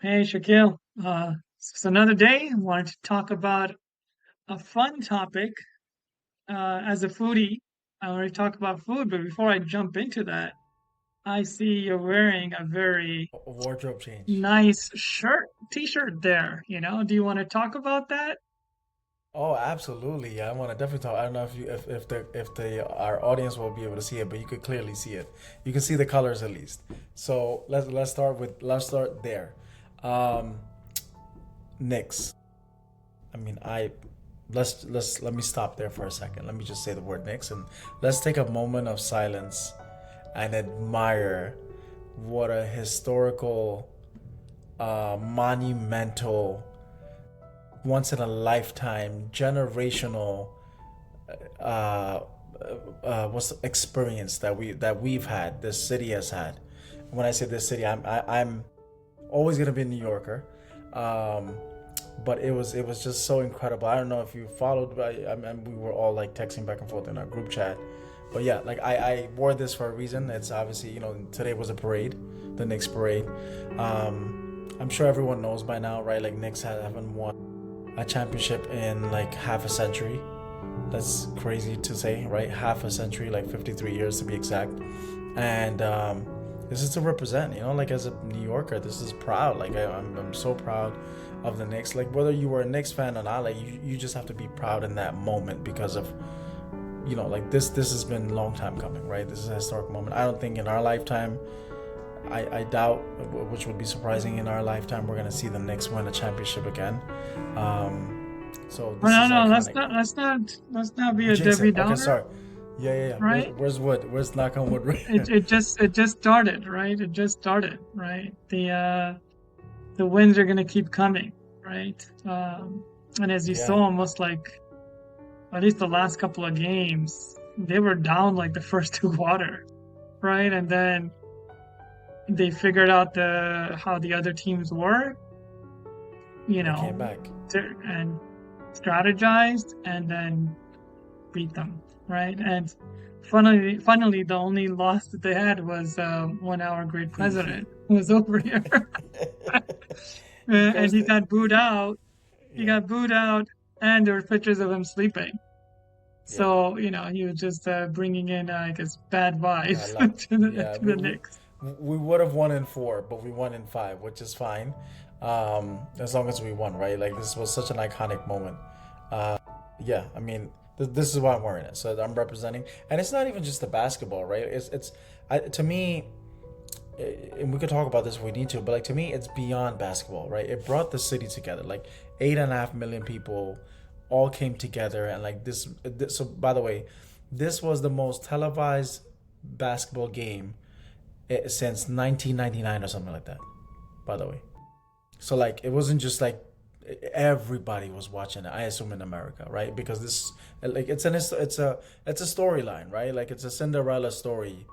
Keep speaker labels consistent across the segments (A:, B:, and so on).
A: Hey, Shaquille. It's another day. I wanted to talk about a fun topic. As a foodie, I want to talk about food, but before I jump into that, I see you're wearing a very
B: A wardrobe change.
A: nice t-shirt there. Do you want to talk about that?
B: Oh, absolutely. Yeah, I want to definitely talk. I don't know if the our audience will be able to see it, but you could clearly see it. You can see the colors at least. So let's start there. Um, Knicks. I mean, I let me stop there for a second. Let me just say the word Knicks and let's take a moment of silence and admire what a historical, monumental, once in a lifetime, generational uh, what's the experience that we've had. This city has had. When I say this city, I'm always gonna be a New Yorker, um, but it was just so incredible. I don't know if you followed, but we were all like texting back and forth in our group chat. But yeah, like I wore this for a reason. It's obviously today was a parade, the Knicks parade. I'm sure everyone knows by now, right? Like Knicks haven't won a championship in like half a century. That's crazy to say, right? Half a century, like 53 years to be exact. And this is to represent, like as a New Yorker, this is proud. Like I'm so proud of the Knicks. Like whether you were a Knicks fan or not, like you just have to be proud in that moment because of, like this has been a long time coming, right? This is a historic moment. I don't think in our lifetime, I doubt, which would be surprising, in our lifetime we're gonna see the Knicks win a championship again. So
A: Oh,
B: this
A: no,
B: is
A: no, let's
B: iconic.
A: not, let's not, let's not be a
B: Jinx it.
A: Debbie
B: Okay,
A: Downer,
B: sorry. Yeah, yeah, yeah.
A: right?
B: Where's wood? Where's knock on wood?
A: It just started, right? It just started, right? The wins are gonna keep coming, right? And as you saw,
B: Yeah,
A: almost like at least the last couple of games, they were down like the first two quarters, right? And then they figured out the how the other teams were, you
B: and they came
A: know,
B: back.
A: and strategized, and then beat them, right? And funnily, the only loss that they had was when our great president was over here,
B: He
A: and
B: goes
A: he
B: to
A: got booed out. He
B: yeah,
A: got booed out, and there were pictures of him sleeping.
B: yeah.
A: So, he was just bringing in, I guess, bad vibes
B: Bad luck. Yeah,
A: to the Knicks.
B: we would have won in four, but we won in five, which is fine. As long as we won, right? Like this was such an iconic moment. Yeah, I mean, this is why I'm wearing it. So I'm representing, and it's not even just the basketball, right? To me, and we could talk about this if we need to, but like to me, it's beyond basketball, right? It brought the city together. Like 8.5 million people all came together, and like this. So by the way, this was the most televised basketball game since 1999 or something like that. By the way, so like it wasn't just like everybody was watching it. I assume in America, right? Because this like it's a storyline, right? Like it's a Cinderella story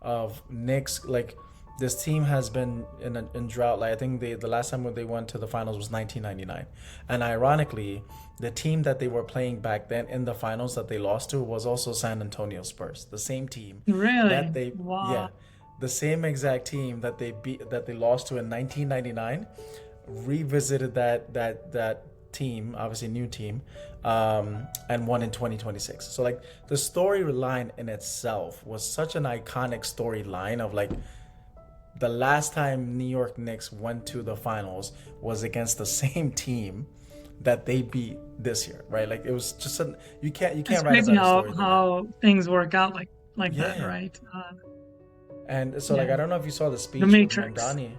B: of Knicks. Like this team has been in drought. Like I think the last time when they went to the finals was 1999, and ironically, the team that they were playing back then in the finals that they lost to was also San Antonio Spurs, the same team that
A: Really?
B: they
A: Wow.
B: yeah, the same exact team that they lost to in 1999 revisited that team, obviously new team, and won in 2026. So like the storyline in itself was such an iconic storyline of like the last time New York Knicks went to the finals was against the same team that they beat this year, right? Like it was just you
A: It's
B: can't write a
A: crazy
B: better
A: how
B: story than that.
A: how things work out like that,
B: Yeah.
A: right?
B: And so, like,
A: Yeah.
B: I don't know if you saw the
A: The
B: speech with
A: Matrix.
B: Mamdani.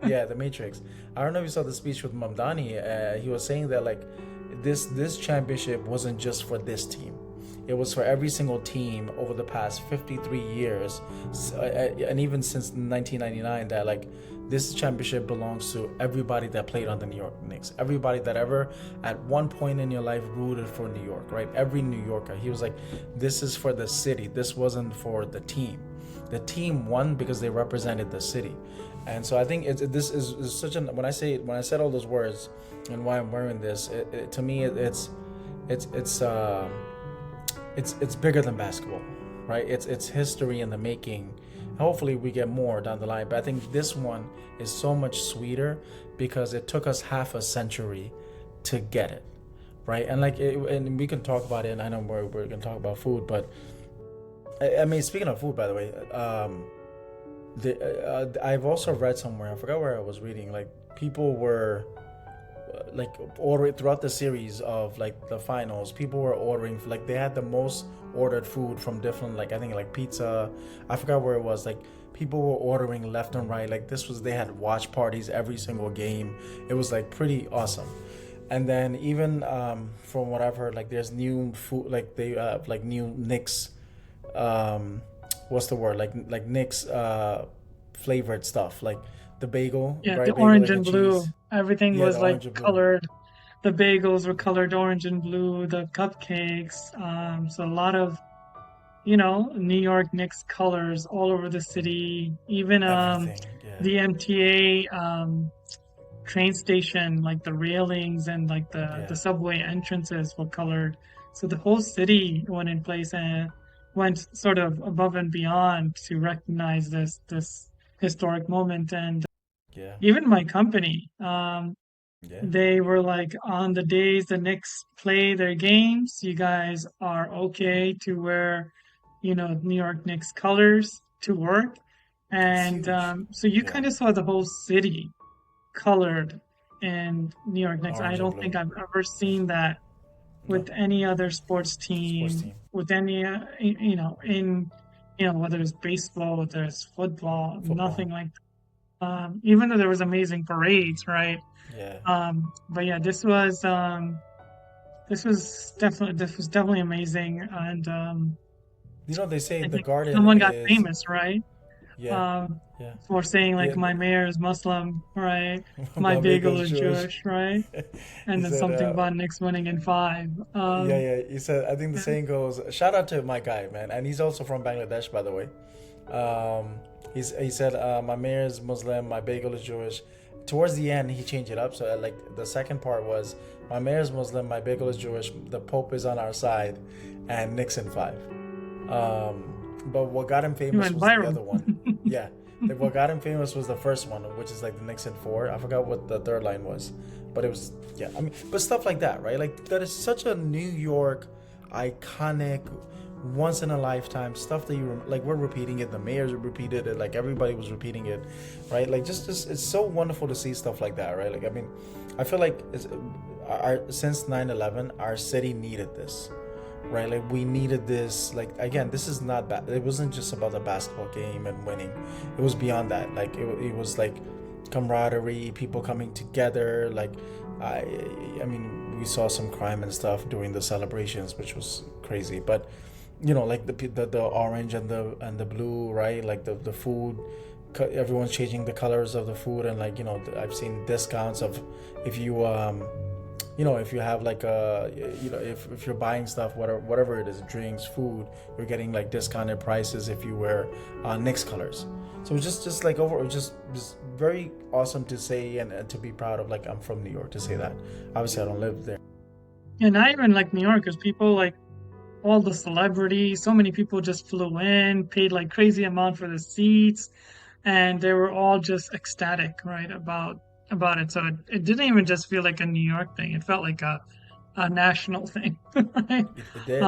B: Yeah, The Matrix. I don't know if you saw the speech with Mamdani. He was saying that like this championship wasn't just for this team. It was for every single team over the past 53 years, and even since 1999. That like this championship belongs to everybody that played on the New York Knicks. Everybody that ever, at one point in your life, rooted for New York. Right? Every New Yorker. He was like, this is for the city. This wasn't for the team. The team won because they represented the city. And so I think this is such an when I said all those words and why I'm wearing this, to me it's it's bigger than basketball, right? It's history in the making. Hopefully, we get more down the line. But I think this one is so much sweeter because it took us half a century to get it, right? And and we can talk about it. And I know we're gonna talk about food, but I mean, speaking of food, by the way, I've also read somewhere. I forgot where I was reading. Like people were like ordering throughout the series of like the finals. People were ordering like they had the most ordered food from different like I think like pizza. I forgot where it was. Like people were ordering left and right. Like this was they had watch parties every single game. It was like pretty awesome. And then even from what I've heard, like there's new food, like they like new Knicks, um, what's the word? Like Knicks flavored stuff, like the bagel,
A: Yeah, the
B: right? Bagel
A: orange
B: egg and
A: and blue.
B: cheese.
A: Everything
B: Yeah,
A: was
B: the
A: like
B: orange and blue.
A: colored. The bagels were colored orange and blue, the cupcakes. So a lot of, New York Knicks colors all over the city. Even
B: Everything. Yeah,
A: the MTA train station, like the railings and like the
B: yeah.
A: subway entrances were colored. So the whole city went in place and went sort of above and beyond to recognize this historic moment. And
B: Yeah,
A: even my company,
B: yeah.
A: they were like, on the days the Knicks play their games, you guys are okay to wear, New York Knicks colors to work.
B: It's
A: And
B: huge.
A: so you
B: Yeah,
A: kind of saw the whole city colored in New York Knicks. I
B: orange and
A: don't
B: blue.
A: think I've ever seen that
B: No,
A: with any other sports
B: sports
A: team,
B: team,
A: with any, whether it's baseball, whether it's football,
B: football.
A: nothing like even though there was amazing parades, right?
B: Yeah.
A: But yeah, this was definitely amazing, and
B: You know they say
A: I
B: the
A: think
B: garden
A: someone got
B: is.
A: famous, right?
B: Yeah,
A: Um,
B: yeah.
A: for saying like
B: Yeah,
A: my mayor is Muslim, right? My
B: Bombay
A: bagel
B: goes
A: is
B: Jewish.
A: Jewish, right?
B: He
A: And then
B: said,
A: something about Knicks winning in five.
B: yeah, yeah. He said, I think the
A: Yeah,
B: saying goes, shout out to my guy, man. And he's also from Bangladesh, by the way. He said, my mayor is Muslim, my bagel is Jewish. Towards the end, he changed it up. So, like, the second part was, my mayor is Muslim, my bagel is Jewish, the Pope is on our side, and Nixon five. But what got him
A: he
B: famous
A: went
B: was the
A: viral.
B: other one. Yeah. Like what got him famous was the first one, which is like the Nixon four. I forgot what the third line was, but it was yeah. I mean, but stuff like that, right? Like that is such a New York iconic, once in a lifetime stuff that like. We're repeating it. The mayors repeated it. Like everybody was repeating it, right? Like just it's so wonderful to see stuff like that, right? Like I mean, I feel like since 9/11, our city needed this, right? Like we needed this. Like again, this is not bad. It wasn't just about the basketball game and winning. It was beyond that. Like it was like camaraderie, people coming together. Like I, I mean, we saw some crime and stuff during the celebrations, which was crazy. But like the orange and the blue, right? Like the food. Everyone's changing the colors of the food, and like I've seen discounts of if you if you have like if you're buying stuff, whatever it is, drinks, food, you're getting like discounted prices if you wear Knicks colors. So it's just like overall just very awesome to say and to be proud of. Like I'm from New York to say that. Obviously I don't live there.
A: And not even like New Yorkers, people like all the celebrities, so many people just flew in, paid like crazy amount for the seats, and they were all just ecstatic, right, about it. So it didn't even just feel like a New York thing. It felt like a national thing, right?
B: It did,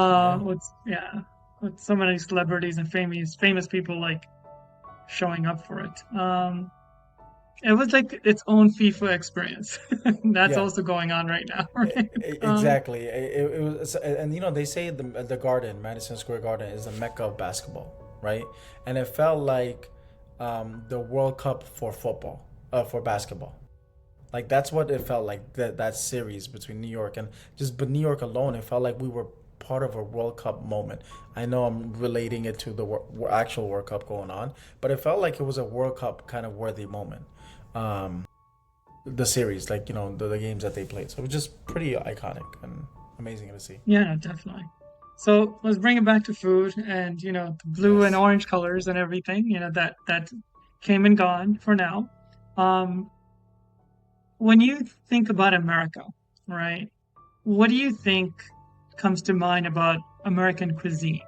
B: yeah.
A: With so many celebrities and famous people like showing up for it. It was like its own FIFA experience. That's
B: Yeah.
A: also going on right now, right? Um,
B: Exactly. It was, and they say the Garden, Madison Square Garden, is the mecca of basketball, right? And it felt like the World Cup for football, for basketball. Like that's what it felt like. That series between New York and but New York alone, it felt like we were part of a World Cup moment. I know I'm relating it to the actual World Cup going on, but it felt like it was a World Cup kind of worthy moment. Um, the series, like the games that they played. So it was just pretty iconic and amazing to see.
A: yeah, definitely. So let's bring it back to food and the blue and
B: Yes.
A: orange colors and everything, that came and gone for now. Um, when you think about America, right? What do you think comes to mind about American cuisine?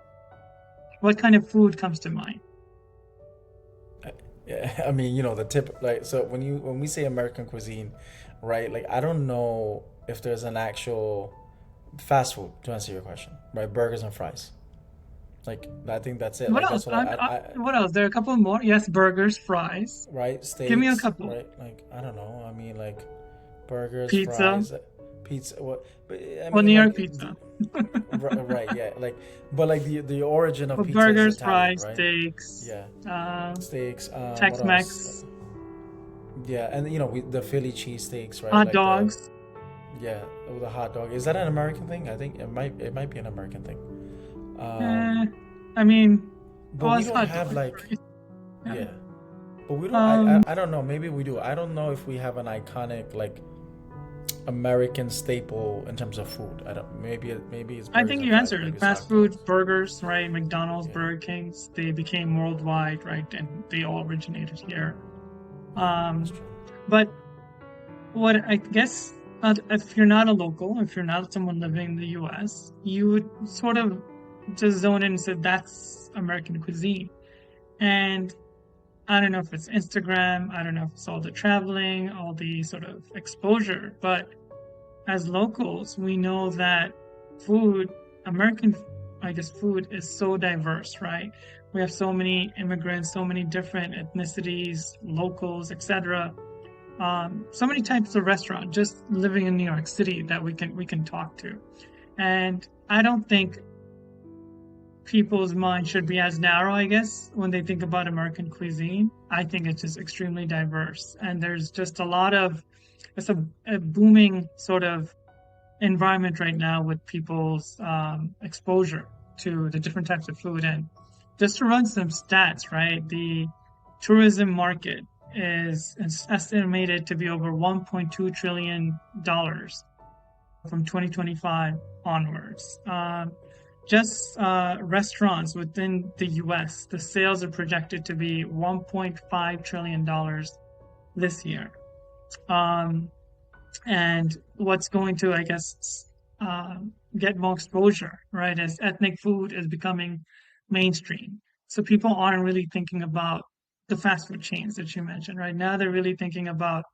A: what kind of food comes to mind?
B: Yeah, I mean, the tip, like, so when we say American cuisine, right? Like, I don't know if there's an actual fast food to answer your question, right? Burgers and fries. Like, I think that's it.
A: What
B: Like,
A: else?
B: that's what
A: What else? There are a couple more. Yes, burgers, fries.
B: right?
A: Give me a
B: Steaks,
A: couple.
B: right? Like, I don't know. I mean, like, burgers,
A: Pizza.
B: fries, pizza. What? But I
A: Well,
B: mean,
A: New York
B: like,
A: pizza.
B: right, yeah. Like, but like the origin of
A: But
B: pizza is
A: burgers,
B: Italian,
A: fries,
B: right?
A: steaks,
B: Yeah,
A: uh,
B: steaks. What else?
A: Tex-Mex,
B: Yeah, and the Philly cheesesteaks, right?
A: hot
B: Like the
A: dogs.
B: yeah, the hot dog. Is that an American thing? I think it might be an American thing.
A: Eh,
B: Um,
A: I mean,
B: but
A: well,
B: we
A: it's
B: don't
A: hot
B: have
A: dogs,
B: like
A: right? Yeah.
B: yeah, but we don't.
A: Um,
B: I don't know. Maybe we do. I don't know if we have an iconic like American staple in terms of food. I don't. Maybe it's
A: I
B: burgers
A: think
B: and
A: you
B: fries.
A: answered it.
B: Maybe it's
A: Fast
B: hot
A: food,
B: dogs.
A: burgers, right? McDonald's,
B: Yeah,
A: Burger Kings, they became worldwide, right? And they all originated here.
B: yeah, that's
A: Um,
B: true.
A: but what I guess, if you're not a local, if you're not someone living in the US, you would sort of just zone in and say that's American cuisine. And I don't know if it's Instagram, I don't know if it's all the traveling, all the sort of exposure, but as locals, we know that food, American, I guess, food is so diverse, right? We have so many immigrants, so many different ethnicities, locals, etc. So many types of restaurant just living in New York City that we can talk to. And I don't think people's mind should be as narrow, I guess, when they think about American cuisine. I think it's just extremely diverse. And there's just a lot of, it's a booming sort of environment right now with people's exposure to the different types of food. And just to run some stats, right? The tourism market is estimated to be over $1.2 trillion from 2025 onwards. Just restaurants within the US, the sales are projected to be $1.5 trillion this year. Um, and what's going to, I guess, uh, get more exposure, right, as ethnic food is becoming mainstream. So people aren't really thinking about the fast food chains that you mentioned. Right now, they're really thinking about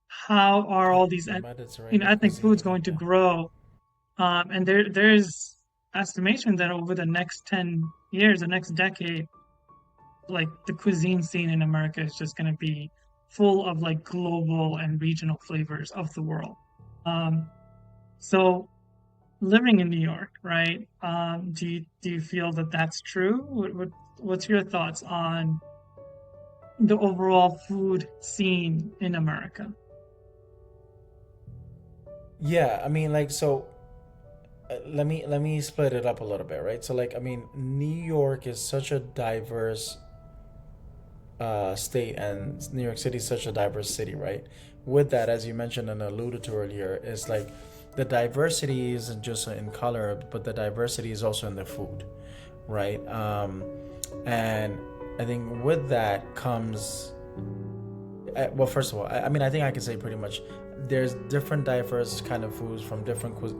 A: how are
B: Yeah,
A: all these,
B: the Mediterranean
A: ethnic foods
B: cuisine.
A: going to
B: Yeah.
A: grow. And there's estimation that over the next 10 years, the next decade, like the cuisine scene in America is just going to be full of like global and regional flavors of the world. Um, so living in New York, right? Do you feel that that's true? What's your thoughts on the overall food scene in America?
B: Yeah, I mean, like, so let me split it up a little bit, right? So, like, I mean, New York is such a diverse state, and New York City is such a diverse city, right? With that, as you mentioned and alluded to earlier, is like the diversity isn't just in color, but the diversity is also in the food, right? And I think with that comes well, first of all, I mean, I think I can say pretty much there's different diverse kind of foods from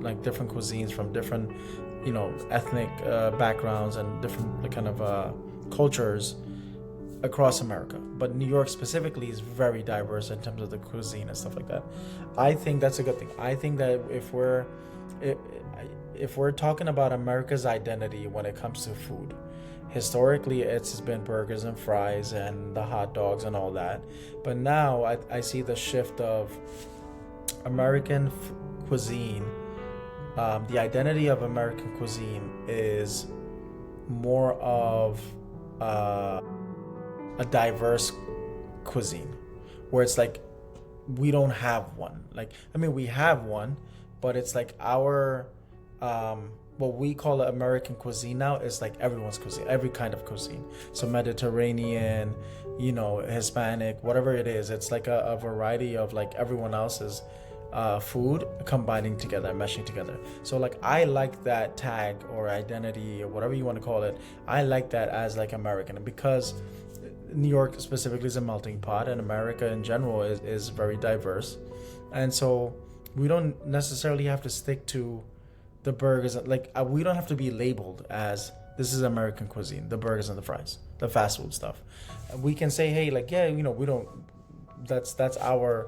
B: like different cuisines from different, ethnic backgrounds and different kind of cultures across America. But New York specifically is very diverse in terms of the cuisine and stuff like that. I think that's a good thing. I think that if, if we're talking about America's identity when it comes to food, historically it's been burgers and fries and the hot dogs and all that. But now I see the shift of American cuisine. The identity of American cuisine is more of uh, a diverse cuisine, where it's like we don't have one. Like, I mean, we have one, but it's like our what we call American cuisine now is like everyone's cuisine, every kind of cuisine. So Mediterranean, Hispanic, whatever it is, it's like a variety of like everyone else's food combining together, meshing together. So like I like that tag or identity or whatever you want to call it. I like that as like American, because New York specifically is a melting pot, and America in general is very diverse. And so we don't necessarily have to stick to the burgers. Like we don't have to be labeled as This is American cuisine, the burgers and the fries, the fast food stuff. We can say, hey, like, yeah, we don't. That's our,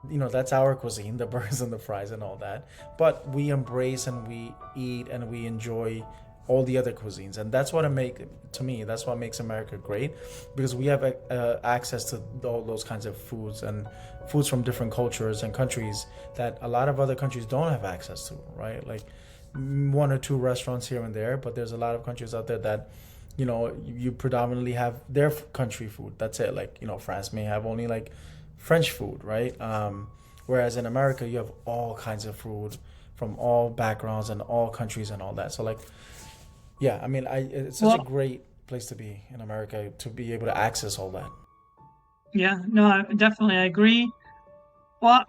B: that's our cuisine, the burgers and the fries and all that. But we embrace and we eat and we enjoy all the other cuisines, and that's what it make to me. That's what makes America great, because we have access to all those kinds of foods and foods from different cultures and countries that a lot of other countries don't have access to, right? Like one or two restaurants here and there, but there's a lot of countries out there that you predominantly have their country food. That's it. Like France may have only like French food, right? Whereas in America you have all kinds of food from all backgrounds and all countries and all that. So like, yeah, I mean, it's such a
A: Well,
B: great place to be in America, to be able to access all that.
A: yeah, no, definitely I agree. Well,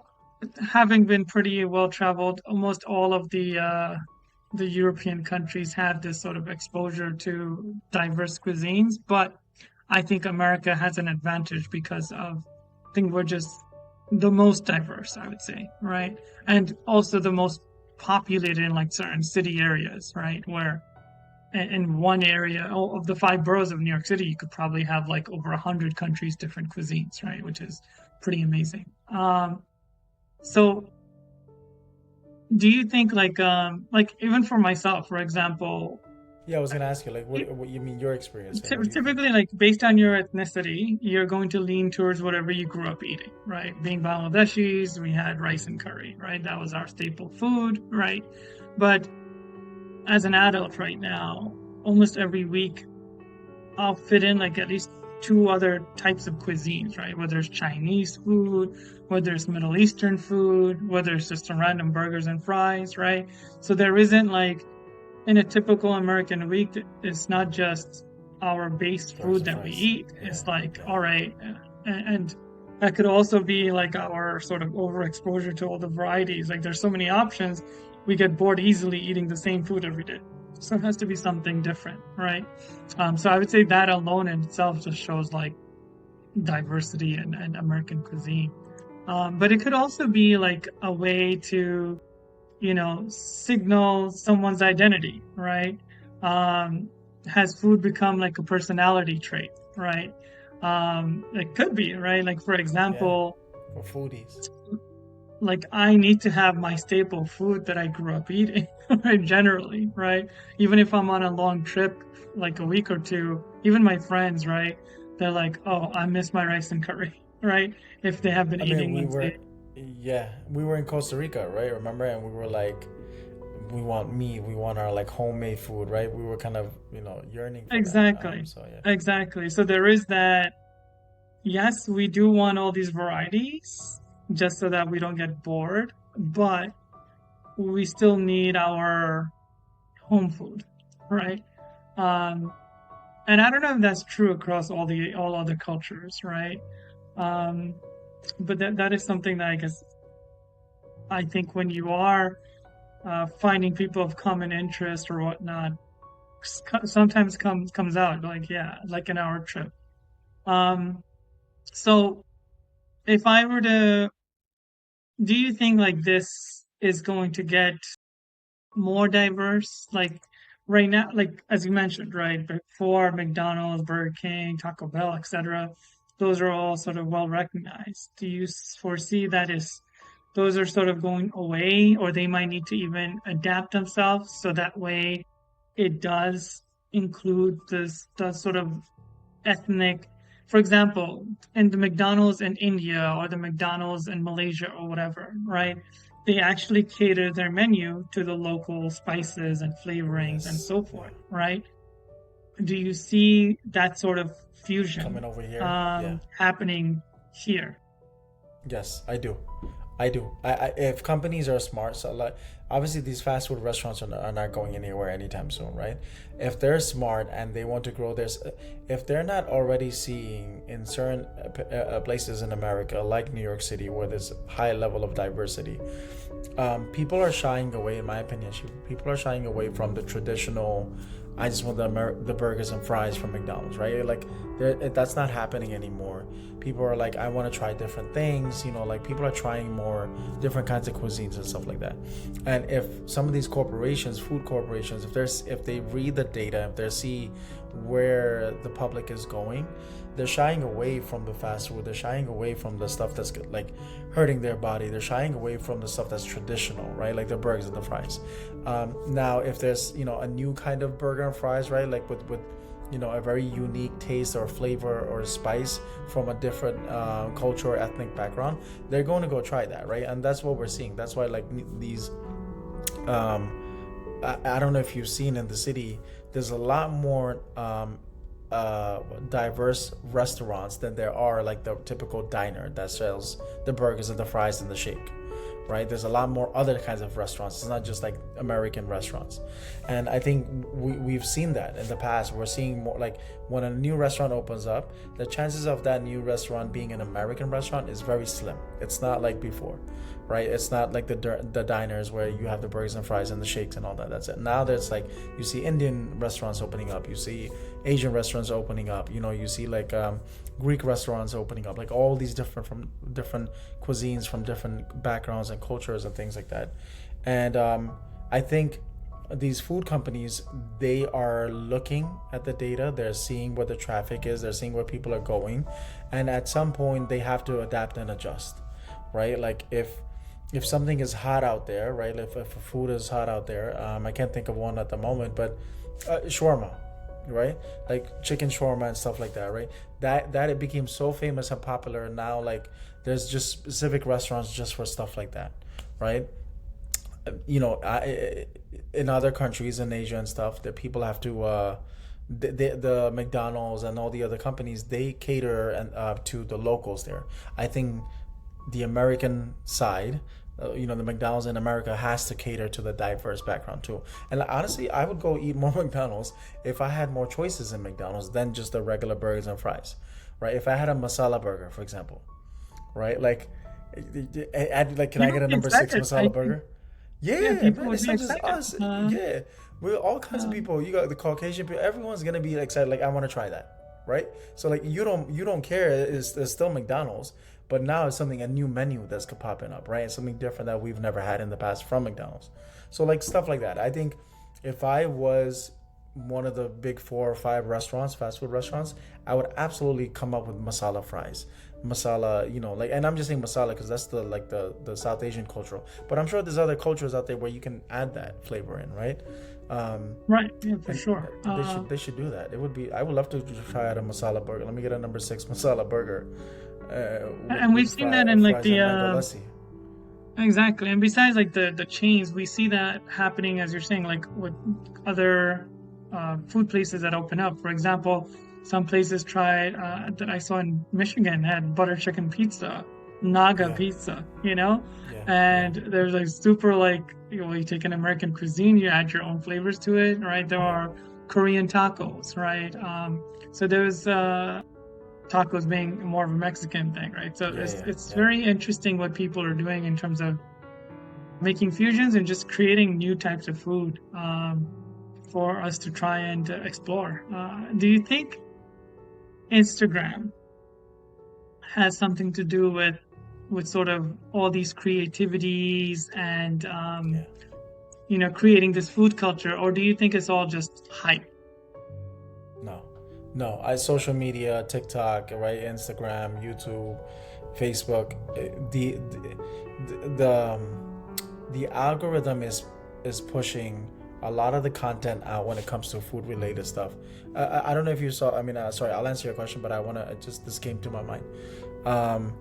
A: having been pretty well traveled, almost all of the European countries have this sort of exposure to diverse cuisines, but I think America has an advantage because I think we're just the most diverse, I would say, right? And also the most populated in like certain city areas, right? Where in one area of the five boroughs of New York City, you could probably have like over 100 countries, different cuisines, right? Which is pretty amazing. So do you think like even for myself, for example,
B: Yeah, I was gonna ask you, like, what you mean your experience, and what do you think?
A: typically like based on your ethnicity, you're going to lean towards whatever you grew up eating, right? Being Bangladeshis, we had rice and curry, right? That was our staple food, right? But as an adult right now, almost every week I'll fit in like at least two other types of cuisines, right? Whether it's Chinese food, whether it's Middle Eastern food, whether it's just some random burgers and fries, right? So there isn't like in a typical American week, it's not just our base
B: Burgers
A: food
B: and
A: that we
B: fries.
A: eat.
B: Yeah,
A: It's like,
B: yeah.
A: all right, and that could also be like our sort of overexposure to all the varieties. Like there's so many options, we get bored easily eating the same food every day. So it has to be something different, right? So I would say that alone in itself just shows like diversity and American cuisine. But it could also be like a way to signal someone's identity, right? Um, has food become like a personality trait, right? It could be, right? Like, for
B: Yeah,
A: example,
B: for foodies.
A: like I need to have my staple food that I grew up eating, right? Generally, right? Even if I'm on a long trip, like a week or two, even my friends, right? They're like, oh, I miss my rice and curry, right? If they have been
B: I mean,
A: eating, let's say,
B: we were in Costa Rica, right? Remember? And we were like, we want meat, we want our like homemade food, right? We were kind of, yearning for that.
A: exactly,
B: So yeah.
A: exactly. So there is that. Yes, we do want all these varieties just so that we don't get bored, but we still need our home food, right? Um, and I don't know if that's true across all other cultures, right? Um, but that is something that I think when you are finding people of common interest or whatnot, sometimes comes out like yeah, like in our trip. Um, so if I were to do you think like this is going to get more diverse? Like right now, like as you mentioned, right, before McDonald's, Burger King, Taco Bell, etc., those are all sort of well recognized. Do you foresee that is those are sort of going away, or they might need to even adapt themselves so that way it does include this the sort of ethnic. For example, in the McDonald's in India or the McDonald's in Malaysia or whatever, right? They actually cater their menu to the local spices and flavorings and
B: Yes.
A: so
B: Yeah.
A: forth, right? Do you see that sort of
B: Coming
A: fusion
B: over here. Yeah.
A: happening here?
B: Yes, I do. I do. If companies are smart, so like obviously these fast food restaurants are not going anywhere anytime soon, right? If they're smart and they want to grow this, if they're not already seeing in certain places in America, like New York City, where there's high level of diversity, people are shying away. In my opinion, people are shying away from the traditional I just want the burgers and fries from McDonald's, right? Like that's not happening anymore. People are like, I want to try different things, like people are trying more different kinds of cuisines and stuff like that. And if some of these corporations, food corporations, if they read the data, if they see where the public is going, they're shying away from the fast food. They're shying away from the stuff that's like hurting their body. They're shying away from the stuff that's traditional, right? Like the burgers and the fries. Now, if there's a new kind of burger and fries, right? Like with a very unique taste or flavor or spice from a different culture or ethnic background, they're going to go try that, right? And that's what we're seeing. That's why like these I don't know if you've seen in the city, there's a lot more diverse restaurants than there are like the typical diner that sells the burgers and the fries and the shake, right? There's a lot more other kinds of restaurants. It's not just like American restaurants. And I think we've seen that in the past. We're seeing more like when a new restaurant opens up, the chances of that new restaurant being an American restaurant is very slim. It's not like before, right? It's not like the diners where you have the burgers and fries and the shakes and all that. That's it. Now there's like, you see Indian restaurants opening up. You see Asian restaurants opening up. You see like Greek restaurants opening up. Like all these different cuisines from different backgrounds and cultures and things like that. And I think these food companies, they are looking at the data. They're seeing what the traffic is. They're seeing where people are going. And at some point, they have to adapt and adjust, right? Like if something is hot out there, right? If food is hot out there, I can't think of one at the moment, but shawarma, right? Like chicken shawarma and stuff like that, right? That it became so famous and popular, and now like there's just specific restaurants just for stuff like that, right? In other countries in Asia and stuff, that people have to the McDonald's and all the other companies, they cater and to the locals there. I think the American side, the McDonald's in America has to cater to the diverse background too. And honestly, I would go eat more McDonald's if I had more choices in McDonald's than just the regular burgers and fries, right? If I had a masala burger, for example, right? Like, can I
A: People
B: get a
A: be
B: number six
A: excited.
B: masala burger?
A: Yeah,
B: Yeah,
A: people
B: man,
A: would
B: it's
A: be
B: not just
A: excited.
B: us. Yeah, we're all kinds of
A: Uh,
B: people. You got the Caucasian people. Everyone's gonna be excited. Like, I want to try that, right? So like, you don't care. It's still McDonald's, but now it's a new menu that's popping up, right? It's something different that we've never had in the past from McDonald's. So like stuff like that. I think if I was one of the big 4 or 5 restaurants, fast food restaurants, I would absolutely come up with masala fries, masala, like, and I'm just saying masala because that's the South Asian cultural. But I'm sure there's other cultures out there where you can add that flavor in, right? Um,
A: right, yeah, for
B: and
A: sure.
B: they should do that. It would be. I would love to try out a masala burger. Let me get a number 6 masala burger,
A: And we've
B: with
A: seen that in like
B: fries
A: the
B: and mango lassi.
A: exactly. And besides like the chains, we see that happening as you're saying, like with other food places that open up. For example, some places tried that I saw in Michigan had butter chicken pizza, Naga
B: Yeah,
A: pizza,
B: yeah, yeah,
A: and there's like super like you take an American cuisine, you add your own flavors to it, right? There
B: yeah,
A: are Korean tacos, right? So there's tacos being more of a Mexican thing, right? So
B: yeah,
A: it's
B: yeah,
A: it's
B: yeah.
A: very interesting what people are doing in terms of making fusions and just creating new types of food for us to try and explore. Do you think Instagram has something to do with sort of all these creativities and
B: Yeah.
A: creating this food culture, or do you think it's all just hype?
B: No, no. Social media, TikTok, right? Instagram, YouTube, Facebook. The algorithm is pushing a lot of the content out when it comes to food related stuff. I don't know if you saw. I mean, sorry, I'll answer your question, but I wanna just this came to my mind. Um,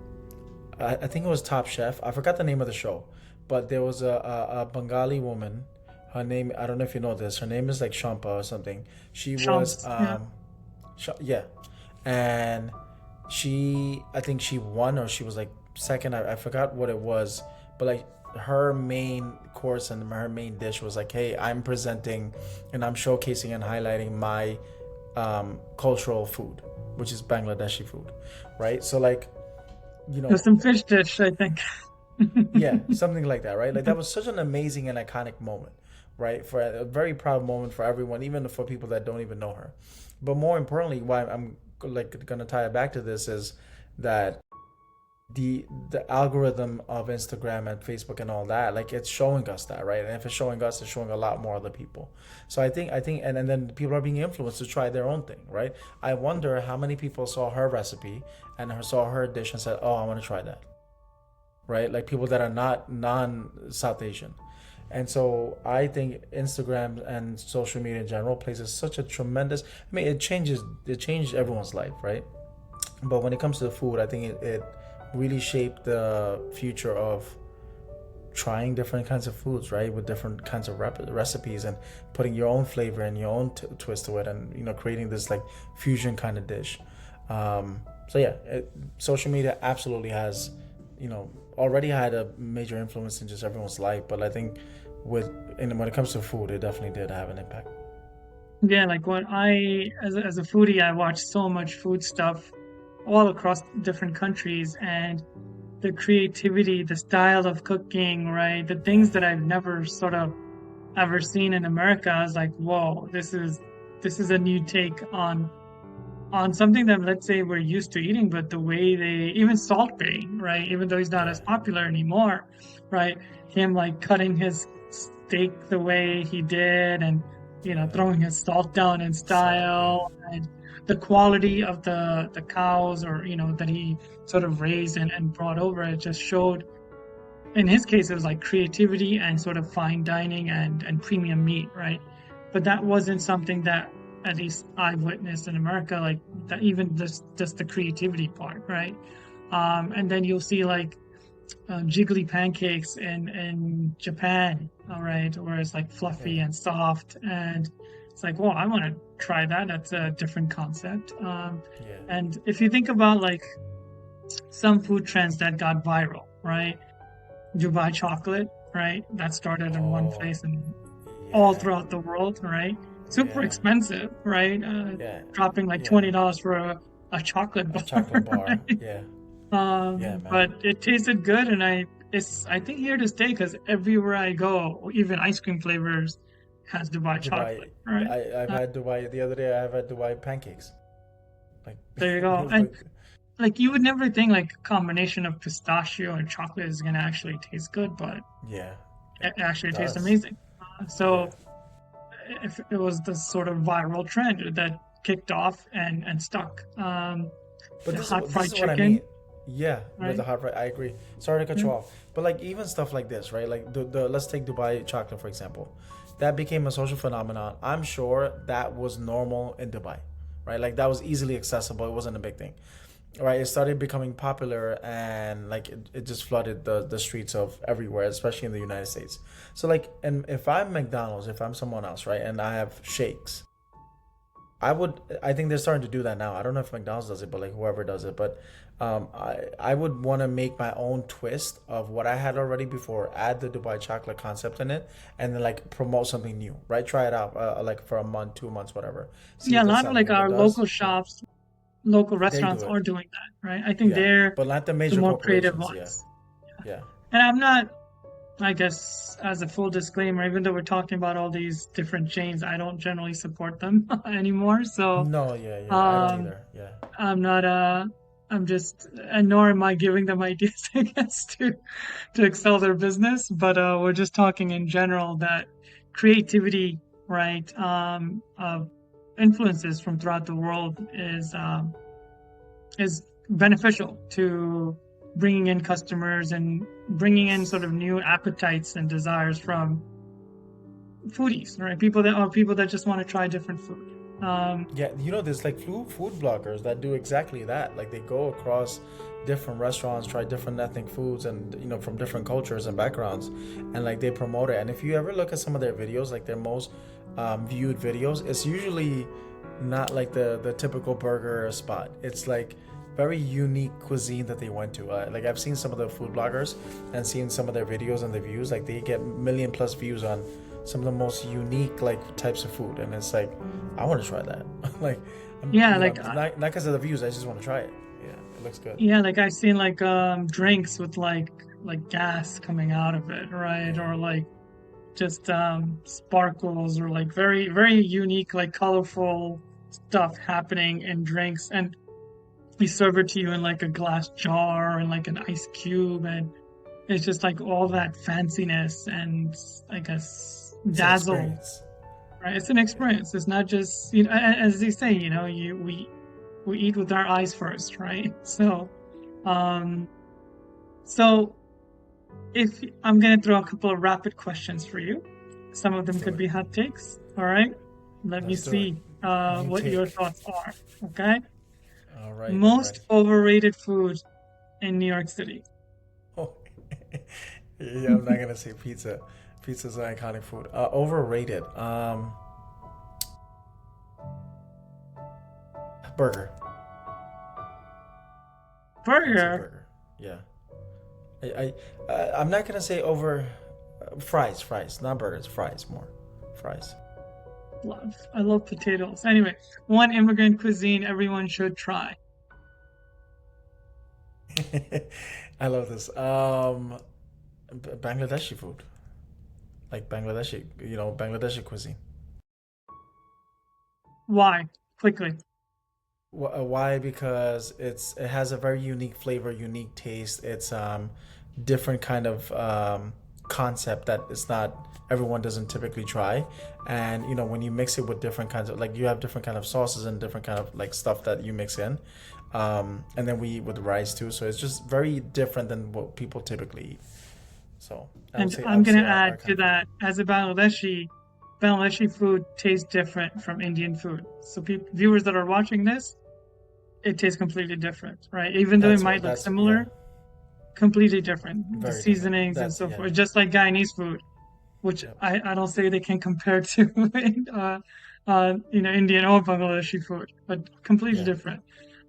B: I think it was Top Chef. I forgot the name of the show, but there was a Bengali woman. Her name, I don't know if you know this. Her name is like Shampa or something. She was
A: Shams, yeah.
B: yeah, and I think she won or she was like second. I forgot what it was, but like her main course and her main dish was like, hey, I'm presenting and I'm showcasing and highlighting my cultural food, which is Bangladeshi food, right? So like, you
A: There's
B: know,
A: some fish dish, I think.
B: Yeah, something like that, right? Like that was such an amazing and iconic moment, right? For a very proud moment for everyone, even for people that don't even know her. But more importantly, why I'm like gonna tie it back to this is that the algorithm of Instagram and Facebook and all that, like it's showing us that, right? And if it's showing us, it's showing a lot more other people. So I think, and then people are being influenced to try their own thing, right? I wonder how many people saw her recipe and saw her dish and said, "Oh, I want to try that," right? Like people that are not non-South Asian. And so I think Instagram and social media in general plays such a tremendous. I mean, it changed everyone's life, right? But when it comes to the food, I think it really shaped the future of trying different kinds of foods, right? With different kinds of recipes and putting your own flavor and your own twist to it, and creating this like fusion kind of dish. So yeah, social media absolutely has, already had a major influence in just everyone's life. But I think when it comes to food, it definitely did have an impact.
A: Yeah, like as a foodie, I watch so much food stuff all across different countries, and the creativity, the style of cooking, right? The things that I've never sort of ever seen in America. I was like, whoa, this is a new take on something that, let's say, we're used to eating, but the way they even Salt Bay, right? Even though he's not
B: Yeah,
A: as popular anymore, right? Him like cutting his steak the way he did, and
B: yeah.
A: throwing his salt down in
B: Salt, yeah,
A: style, and the quality of the cows, or that he sort of raised and brought over. It just showed, in his case, it was like creativity and sort of fine dining and premium meat, right? But that wasn't something that at least I've witnessed in America, like that, even just the creativity part, right? And then you'll see like jiggly pancakes in Japan, all right, where it's like fluffy
B: yeah,
A: and soft, and it's like, well, I want to try that. That's a different concept.
B: yeah.
A: And if you think about like some food trends that got viral, right? Dubai chocolate, right? That started in one
B: Oh,
A: place and all
B: yeah,
A: throughout the world, right? Super
B: yeah,
A: expensive, right?
B: yeah,
A: Dropping like
B: yeah.
A: $20 for a chocolate
B: A
A: bar,
B: chocolate bar.
A: right?
B: Yeah, yeah, man.
A: But it tasted good, and I think here to stay, because everywhere I go, even ice cream flavors has Dubai
B: Dubai.
A: chocolate, right?
B: I've
A: Uh,
B: had Dubai the other day. I've had Dubai pancakes. Like
A: there you
B: it
A: go.
B: was
A: And
B: like,
A: like you would never think like a combination of pistachio and chocolate is gonna actually taste good, but
B: yeah,
A: it actually
B: it
A: tastes
B: does.
A: amazing.
B: Yeah,
A: So if it was the sort of viral trend that kicked off and stuck.
B: but
A: The
B: this
A: hot
B: this
A: fried
B: is what I mean.
A: chicken,
B: Yeah, with
A: right?
B: the hot right, I agree. Sorry to cut
A: Yeah.
B: you off, but like even stuff like this, right? Like the let's take Dubai chocolate for example. That became a social phenomenon. I'm sure that was normal in Dubai, right? Like that was easily accessible. It wasn't a big thing, right? It started becoming popular and like it just flooded the streets of everywhere, especially in the United States. So like, and if I'm McDonald's, if I'm someone else, right, and I have shakes, I think they're starting to do that now. I don't know if McDonald's does it, but like whoever does it. But I would want to make my own twist of what I had already before, add the Dubai chocolate concept in it, and then like promote something new, right? Try it out, like for a month, 2 months, whatever. See
A: Yeah, a
B: if it's
A: lot of
B: selling.
A: like
B: If it
A: our
B: does,
A: local
B: yeah,
A: shops, local
B: they do
A: restaurants
B: it.
A: are doing that, right? I think
B: Yeah,
A: they're
B: but not the
A: the
B: major
A: more creative
B: corporations. Yeah,
A: ones.
B: yeah,
A: And I'm not, I guess, as a full disclaimer, even though we're talking about all these different chains, I don't generally support them anymore. So,
B: no, yeah, yeah. I don't
A: um,
B: either. Yeah,
A: I'm not, I'm just, and nor am I giving them ideas, I guess, to excel their business. But we're just talking in general that creativity, right, of influences from throughout the world is beneficial to bringing in customers and bringing in sort of new appetites and desires from foodies, right? People that just want to try different food.
B: yeah. There's like food bloggers that do exactly that. Like they go across different restaurants, try different ethnic foods, and from different cultures and backgrounds, and like they promote it. And if you ever look at some of their videos, like their most viewed videos, it's usually not like the typical burger spot. It's like very unique cuisine that they went to. Like I've seen some of the food bloggers and seen some of their videos and the views. Like they get million plus views on some of the most unique like types of food, and it's like I want to try that. Like
A: Yeah, like
B: not because of the views. I just want to try it. Yeah, it looks good.
A: yeah, like I've seen like drinks with like gas coming out of it, right? Or like just sparkles or like very very unique like colorful stuff happening in drinks, and we serve it to you in like a glass jar and like an ice cube, and it's just like all that fanciness and I guess
B: It's an
A: dazzle,
B: experience.
A: right? It's an experience. It's not just, you know, as they say, you know, you we eat with our eyes first, right? Um so if I'm gonna throw a couple of rapid questions for you. Some of
B: Let's
A: them
B: do
A: could
B: it.
A: be hot takes. All right. Let me
B: Let's do it.
A: see
B: You
A: what your
B: take.
A: thoughts are. Okay.
B: All right, I'm
A: Most
B: ready.
A: overrated food in New York City.
B: Oh, yeah, I'm not gonna say pizza. Pizza's an iconic food. Overrated. Burger. I'd say
A: Burger.
B: burger. Yeah. I'm not gonna say over. Fries, fries, not burgers. Fries more. Fries.
A: Love. I love potatoes. Anyway, one immigrant cuisine everyone should try.
B: I love this. Bangladeshi food, like Bangladeshi, Bangladeshi cuisine.
A: Why? Quickly.
B: Why? Because it has a very unique flavor, unique taste. It's different kind of concept that it's not everyone doesn't typically try, and when you mix it with different kinds of, like, you have different kind of sauces and different kind of like stuff that you mix in, and then we eat with rice too. So it's just very different than what people typically eat. So
A: And
B: I
A: I'm
B: would
A: gonna
B: say
A: add
B: our kind
A: to
B: of food.
A: that, as a Bangladeshi, Bangladeshi food tastes different from Indian food. So viewers that are watching this, it tastes completely different, right? Even though it might look
B: Yeah,
A: similar, completely different. The
B: very different.
A: seasonings and
B: That's
A: so
B: yeah.
A: forth, just like Guyanese food, which
B: Yep.
A: I don't say they can compare to Indian or Bangladeshi food, but completely
B: Yeah.
A: different.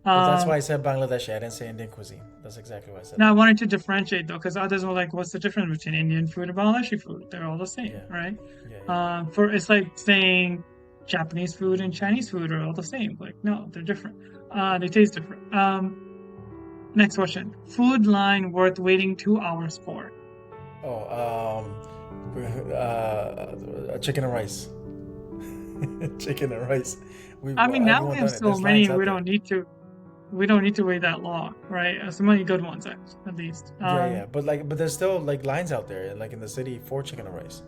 B: But that's why
A: Um,
B: I said Bangladeshi. I didn't say Indian cuisine. That's exactly why I said
A: Now I
B: that.
A: wanted to differentiate though, because others were like, "What's the difference between Indian food and Bangladeshi food? They're all the same,
B: Yeah.
A: right?"
B: Yeah. Yeah.
A: For it's like saying Japanese food and Chinese food are all the same. Like, no, they're different. They taste different. Next question: food line worth waiting 2 hours for?
B: Oh, chicken and rice. Chicken and rice.
A: I mean, now we
B: Everyone
A: have
B: done it.
A: so
B: There's lines
A: many,
B: out there.
A: we don't need to wait that long, right? So many good ones, at least.
B: Yeah, yeah. But there's still like lines out there, like in the city for chicken and rice.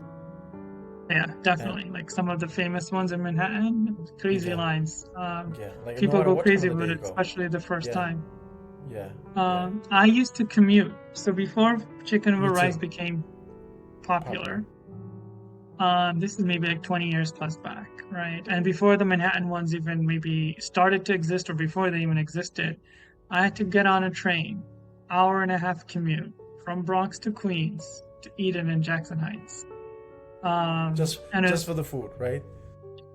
A: Yeah,
B: And
A: definitely. Like some of the famous ones in Manhattan, crazy
B: yeah,
A: lines.
B: yeah. Like no
A: People
B: matter
A: go
B: what time of
A: crazy
B: the day
A: with
B: you
A: it,
B: go.
A: especially the first
B: Yeah,
A: time.
B: yeah, yeah.
A: I used to commute, so before chicken over
B: Me
A: rice
B: too.
A: became
B: Popular.
A: popular, this is maybe like 20 years plus back, right? And before the Manhattan ones even maybe started to exist, or before they even existed, I had to get on a train, hour and a half commute from Bronx to Queens to Eden and Jackson Heights. And
B: Just for the food, right?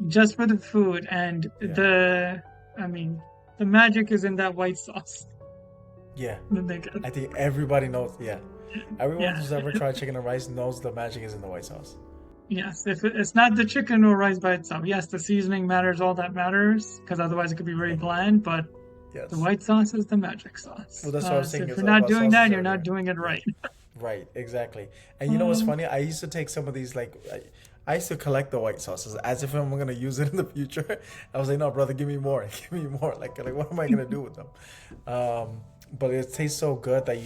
A: just for the food and
B: Yeah,
A: I mean, the magic is in that white sauce
B: yeah.
A: that they get.
B: I think everybody knows. Yeah, everyone
A: Yeah,
B: who's ever tried chicken and rice knows the magic is in the white sauce.
A: yes. If it's not the chicken or rice by itself, yes, the seasoning matters, all that matters, because otherwise it could be very bland. But the
B: Yes.
A: white sauce is the magic
B: Well,
A: sauce.
B: that's what I was
A: So
B: saying.
A: if
B: Is
A: you're not
B: about
A: doing
B: sauces
A: that, you're not
B: earlier.
A: doing it
B: Yeah.
A: right.
B: Right, exactly. And you know what's
A: Um,
B: funny? I used to take some of these, like, I used to collect the white sauces as if I'm gonna use it in the future. I was like, no, brother, give me more, give me more. Like, what am I gonna do with them? But it tastes so good that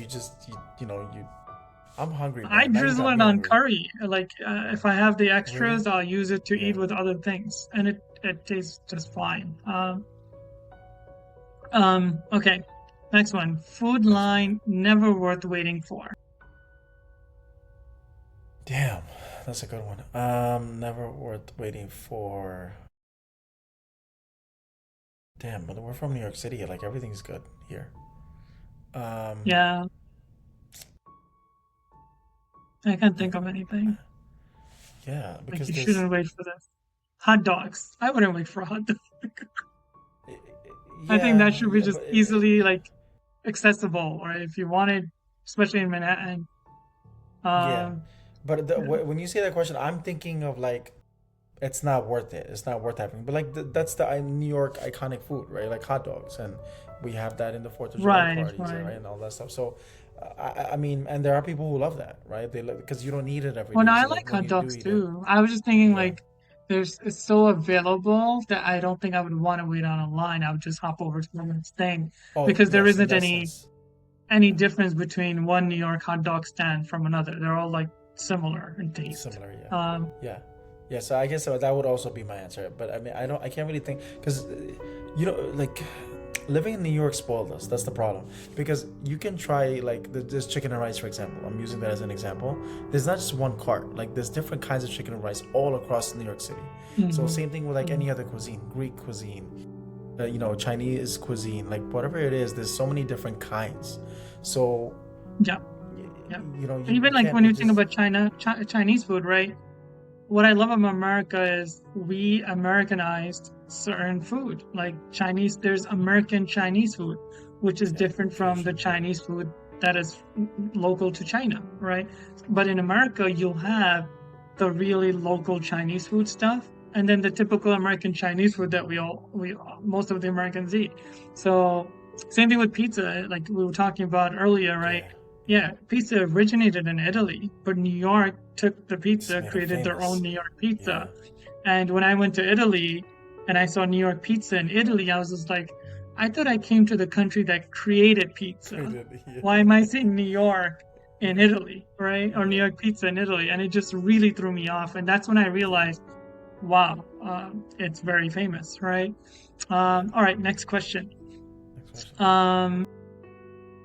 B: I'm hungry,
A: I
B: man. Now you
A: drizzle
B: got
A: it
B: me
A: on
B: hungry.
A: curry. Like if I have the
B: Really?
A: extras, I'll use it to
B: Yeah.
A: eat with other things, and it tastes just fine. Okay. Next one. Food
B: Next one, yeah.
A: line never worth waiting for.
B: Damn, that's a good one. Never worth waiting for. Damn, but we're from New York City. Like everything's good here. Um,
A: Yeah, I can't think of anything.
B: yeah,
A: Like
B: because
A: you
B: there's.
A: shouldn't wait for this. Hot dogs. I wouldn't wait for a hot dog. I think
B: Yeah,
A: that should be
B: yeah,
A: just
B: but
A: easily like accessible, or if you wanted, especially in Manhattan.
B: yeah,
A: Um,
B: but
A: yeah.
B: when you say that question, I'm thinking of like it's not worth it. It's not worth having. But like that's the New York iconic food, right? Like hot dogs, and we have that in the Fourth of July
A: Right,
B: parties,
A: right.
B: right, and all that stuff. So, I mean, and there are people who love that, right? They love because you don't eat it every
A: Well, no,
B: day.
A: I
B: So like
A: like
B: when
A: hot
B: you do
A: dogs
B: eat it,
A: too. I was just thinking
B: yeah.
A: like it's so available that I don't think I would want to wait on a line. I would just hop over to the next thing
B: Oh
A: because there
B: yes, in
A: isn't
B: that sense,
A: any
B: yeah,
A: difference between one New York hot dog stand from another. They're all like similar in taste.
B: similar, yeah,
A: Um,
B: yeah, yeah. So I guess that would also be my answer. But I mean, I can't really think because, like living in New York spoiled us. That's the problem because you can try like this chicken and rice, for example. I'm using that as an example. There's not just one cart. Like there's different kinds of chicken and rice all across New York City. So
A: mhm,
B: same thing with like
A: mhm.
B: any other cuisine, Greek cuisine, Chinese cuisine, like whatever it is. There's so many different kinds. So
A: Yeah, yeah.
B: you
A: Even like
B: can't
A: when
B: it
A: you think
B: just
A: about Chinese food, right? What I love about America is we Americanized certain food. Like Chinese, there's American Chinese food, which is
B: yeah,
A: different from the
B: fusion, yeah.
A: Chinese food that is local to China, right? But in America, you'll have the really local Chinese food stuff, and then the typical American Chinese food that most of the Americans eat. So same thing with pizza, like we were talking about earlier, right?
B: Yeah, yeah.
A: Yeah, pizza originated in Italy, but New York took the
B: Just
A: pizza,
B: made it
A: created their own
B: famous.
A: New York
B: Yeah.
A: pizza. And when I went to Italy and I saw New York pizza in Italy, I was just like, I thought I came to the country that created pizza.
B: Created.
A: Why
B: Yeah.
A: am I seeing New York in Italy, right? Or New
B: Yeah.
A: York pizza in Italy? And it just really threw me off. And that's when I
B: Yeah.
A: realized, wow, it's very famous, right?
B: Yeah.
A: All right, next question.
B: Next question.
A: Um,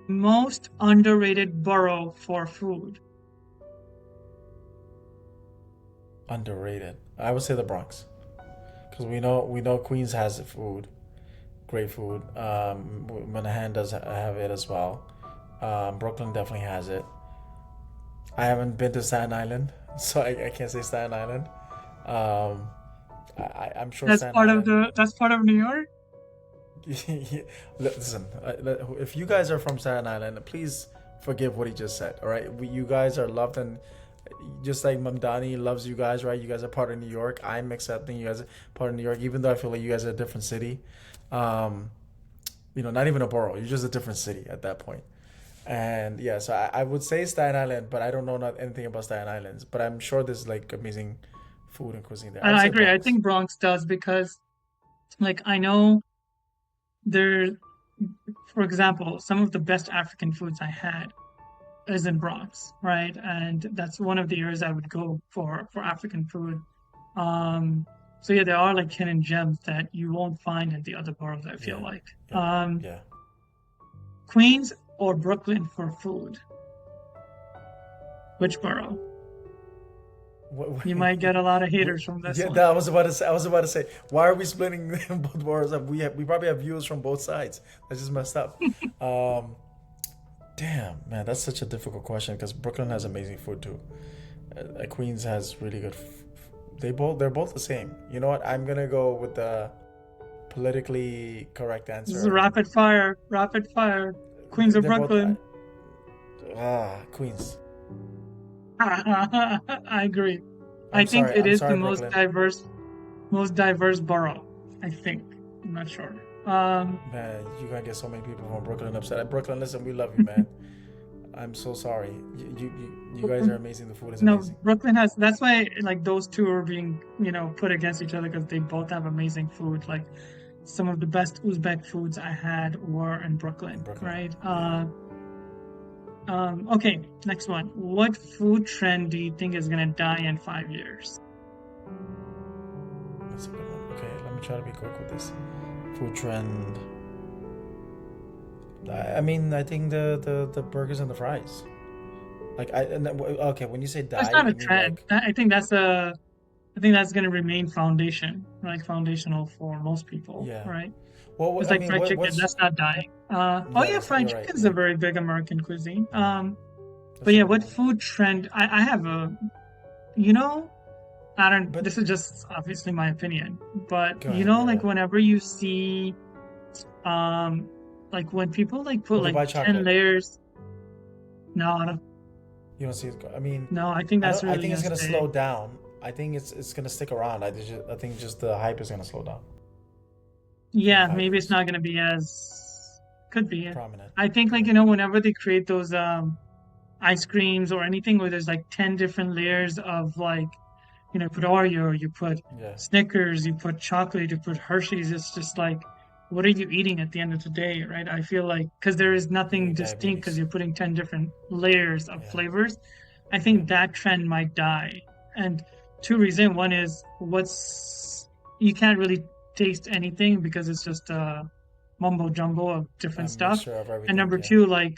A: Most underrated borough for food.
B: Underrated. I would say the Bronx, because we know Queens has food, great food. Manhattan does have it as well. Brooklyn definitely has it. I haven't been to Staten Island, so I can't say Staten Island. Um, I'm sure Staten Island.
A: That's part of New York.
B: Listen, if you guys are from Staten Island, please forgive what he just said. All right, you guys are loved, and just like Mamdani loves you guys, right? You guys are part of New York. I'm accepting you guys are part of New York, even though I feel like you guys are a different city. Um, not even a borough. You're just a different city at that point. And yeah, so I would say Staten Island, but I don't know not anything about Staten Islands. But I'm sure there's like amazing food and cuisine there. I
A: And
B: would
A: I
B: say
A: agree. I
B: Bronx.
A: think Bronx does because, like, I know there, for example, some of the best African foods I had is in Bronx, right? And that's one of the areas I would go for African food. Um, so yeah, there are like hidden gems that you won't find in the other boroughs, I feel
B: Yeah,
A: like.
B: yeah, yeah.
A: Queens or Brooklyn for food? Which borough?
B: What,
A: You might get a lot of
B: what,
A: haters from this
B: yeah,
A: one.
B: that I was about to say. I was about to say, why are we splitting both boroughs up? We probably have viewers from both sides. That's just messed up. Um, Damn, man, that's such a difficult question because Brooklyn has amazing food too. Queens has really good. They're both the same. You know what? I'm gonna go with the politically correct
A: This is
B: answer.
A: rapid fire, rapid fire. Queens or
B: They're both
A: Brooklyn?
B: Queens.
A: I agree. I think it
B: I'm
A: is the
B: sorry, Brooklyn.
A: most diverse borough. I think. I'm not sure.
B: Man, you're gonna get so many people from Brooklyn upset. Brooklyn, listen, we love you, man. I'm so sorry. You guys are
A: Brooklyn,
B: amazing. The food is
A: no,
B: amazing.
A: Brooklyn has. That's why like those two are being put against each other because they both have amazing food. Like some of the best Uzbek foods I had were in
B: In
A: Brooklyn,
B: Brooklyn,
A: right?
B: yeah,
A: Okay, next one. What food trend do you think is gonna die in 5 years?
B: that's a good one. Okay, let me try to be quick with this. Food trend. I mean, I think the burgers and the fries. Like okay, when you say
A: That's
B: die,
A: not a
B: you mean
A: trend.
B: like
A: I think that's gonna remain foundational for most people,
B: yeah.
A: right?
B: Well,
A: It's
B: I
A: like
B: mean,
A: fried chicken.
B: what's
A: That's not dying. Oh
B: yeah,
A: yeah,
B: that's
A: fried
B: you're right.
A: chicken is a
B: Yeah,
A: very big American cuisine. But
B: that's a
A: yeah,
B: good
A: what
B: one.
A: food trend? I have you know, I don't.
B: But
A: This is just obviously my opinion, but
B: go ahead. Yeah,
A: like
B: yeah.
A: whenever you see, um, like when people like put
B: Well,
A: like
B: Dubai
A: 10
B: chocolate.
A: layers. No, I don't.
B: You don't see it. I mean,
A: No, I think
B: I
A: that's
B: don't. I
A: really
B: think it's
A: gonna
B: gonna slow
A: stay.
B: down. I think it's gonna stick around. I think just the hype is gonna slow down in
A: Yeah,
B: five
A: maybe it's
B: years.
A: not gonna be as Could be. Yeah.
B: prominent.
A: I think like
B: Yeah,
A: whenever they create those ice creams or anything where there's like 10 different layers of like you put Oreo, you put
B: yeah.
A: Snickers, you put chocolate, you put Hershey's. It's just like, what are you eating at the end of the day, right? I feel like because there is
B: Giving
A: nothing
B: you
A: distinct because
B: diabetes.
A: you're putting 10 different layers of
B: Yeah,
A: flavors. I
B: yeah,
A: think that trend might die. And two reasons. One is you can't really taste anything because it's just mumbo jumbo of
B: a
A: different stuff.
B: mixture of
A: And
B: everything.
A: number
B: Yeah,
A: two, like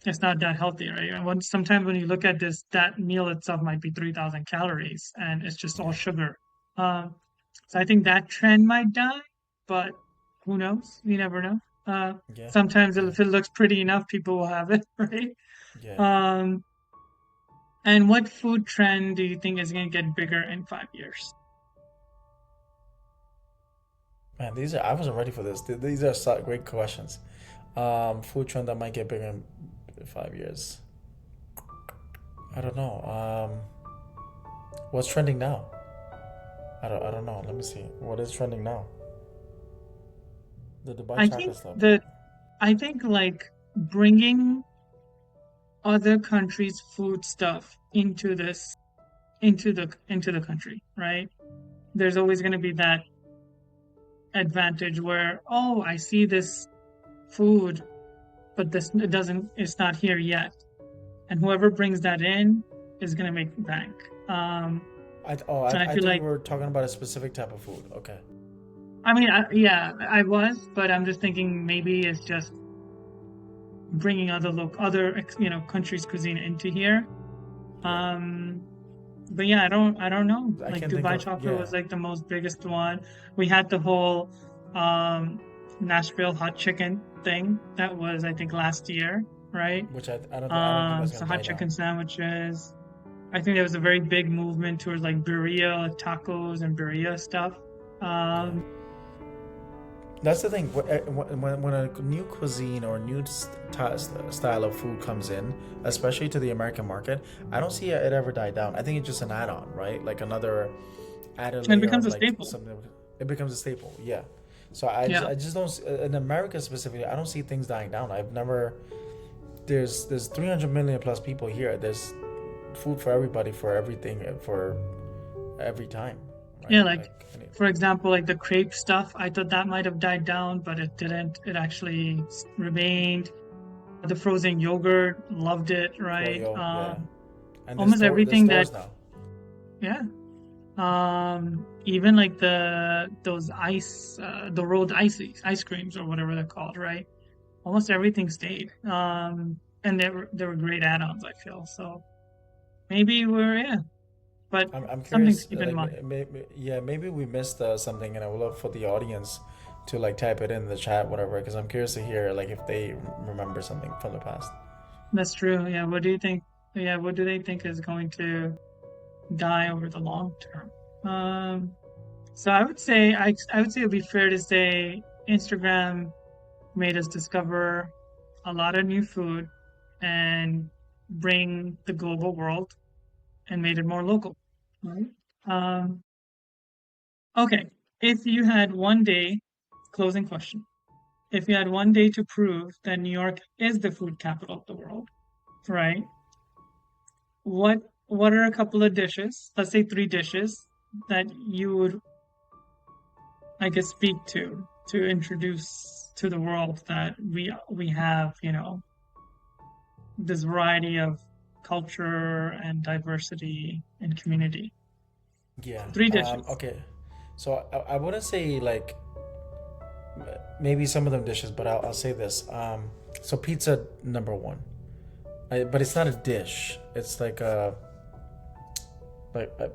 A: it's not that healthy, right? And sometimes when you look at this, that meal itself might be 3,000 calories, and it's just all
B: yeah,
A: sugar. Um, so I think that trend might die, but who knows? You never know.
B: yeah,
A: Sometimes
B: yeah,
A: if it looks pretty enough, people will have it, right?
B: yeah.
A: Um, and what food trend do you think is going to get bigger in 5 years?
B: Man, these are I wasn't ready for this. These are great questions. Food trend that might get bigger in 5 years. I don't know. What's trending now? I don't know. Let me see. What is trending now? The Dubai
A: I
B: chocolate
A: think
B: stuff.
A: that I think like bringing other countries' food stuff into the country, right? There's always going to be that advantage where, oh, I see this food, but this it doesn't it's not here yet. And whoever brings that in is going to make bank. And I
B: I
A: feel
B: thought you
A: like
B: were talking about a specific type of food. Okay.
A: I mean, yeah, I was, but I'm just thinking maybe it's just bringing other countries' cuisine into here.
B: Yeah.
A: Um, but yeah, I don't know.
B: I
A: Like
B: can think
A: Dubai
B: of,
A: chocolate
B: yeah,
A: was like the most biggest one. We had the whole um Nashville hot chicken thing that was I think last year, right?
B: which I don't think that's
A: So
B: gonna
A: hot
B: die down.
A: chicken sandwiches. I think there was a very big movement towards like birria tacos and birria stuff.
B: Yeah.
A: Um,
B: That's the thing. When a new cuisine or new style of food comes in, especially to the American market, I don't see it ever die down. I think it's just an add-on, right? Like another added
A: and it
B: layer
A: becomes
B: of
A: a
B: like
A: staple.
B: something. It becomes a staple. Yeah. So
A: Yeah.
B: I just don't in America specifically. I don't see things dying down. I've never. There's 300 million plus people here. There's food for everybody, for everything, for every time,
A: Yeah,
B: right?
A: like
B: Like
A: for example, like the crepe stuff, I thought that might have died down, but it didn't. It actually remained. The frozen yogurt, loved it, right?
B: froyo, yeah. And
A: Almost
B: there's
A: everything that,
B: stores now.
A: yeah. Even like those the rolled ice creams or whatever they're called, right? Almost everything stayed. And they were great add-ons, I feel. So maybe yeah, but
B: I'm
A: something to
B: curious,
A: keep in mind.
B: yeah, maybe we missed something, and I would love for the audience to like type it in the chat, whatever, because I'm curious to hear like if they remember something from the past.
A: That's true. Yeah. What do you think? Yeah. What do they think is going to die over the long term? So I would say it'd be fair to say Instagram made us discover a lot of new food and bring the global world and made it more local. Right? Um, okay. If you had one day, closing question. If you had one day to prove that New York is the food capital of the world, right? What are a couple of dishes, let's say three dishes, that you would, I guess, speak to introduce to the world that we have, this variety of culture and diversity and community.
B: Yeah.
A: Three dishes.
B: Okay. So I wouldn't say like maybe some of them dishes, but I'll say this. So pizza number one, but it's not a dish. It's like a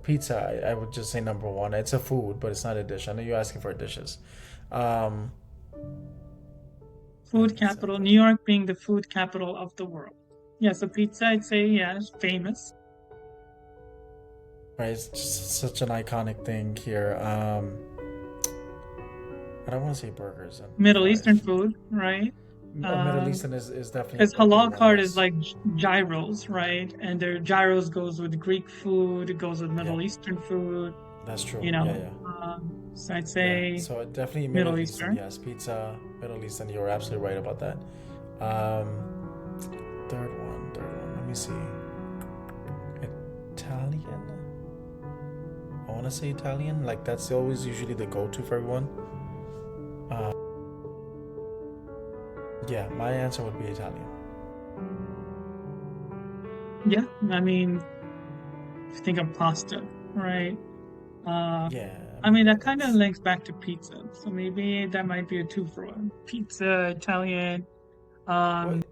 B: pizza. I would just say number one. It's a food, but it's not a dish. I know you're asking for dishes. Um,
A: Food
B: pizza.
A: capital, New York being the food capital of the world. Yeah, so pizza, I'd say, yeah, is famous.
B: Right, it's just such an iconic thing here. I don't want to say burgers and
A: Middle Eastern
B: fries.
A: food, right?
B: Middle
A: Um,
B: Eastern is
A: Because
B: definitely a big
A: halal
B: one.
A: card is
B: Yes.
A: like gyros, right? And their gyros goes with Greek food, it goes with
B: Yeah,
A: Middle Eastern food,
B: that's true.
A: you
B: Yeah,
A: know.
B: yeah.
A: So I'd
B: Yeah,
A: say
B: so definitely
A: Middle
B: Middle Eastern,
A: Eastern.
B: yes. Pizza, Middle Eastern, you're absolutely right about that. Third one, let me see. Italian? I want to say Italian. Like, that's always usually the go to for everyone. Uh, yeah, my answer would be Italian.
A: Yeah, I mean, if you think of pasta, right? Uh,
B: Yeah, I
A: I
B: mean,
A: mean, that kind of
B: that's.
A: links back to pizza. So maybe that might be a two for one. Pizza, Italian,
B: What?
A: um,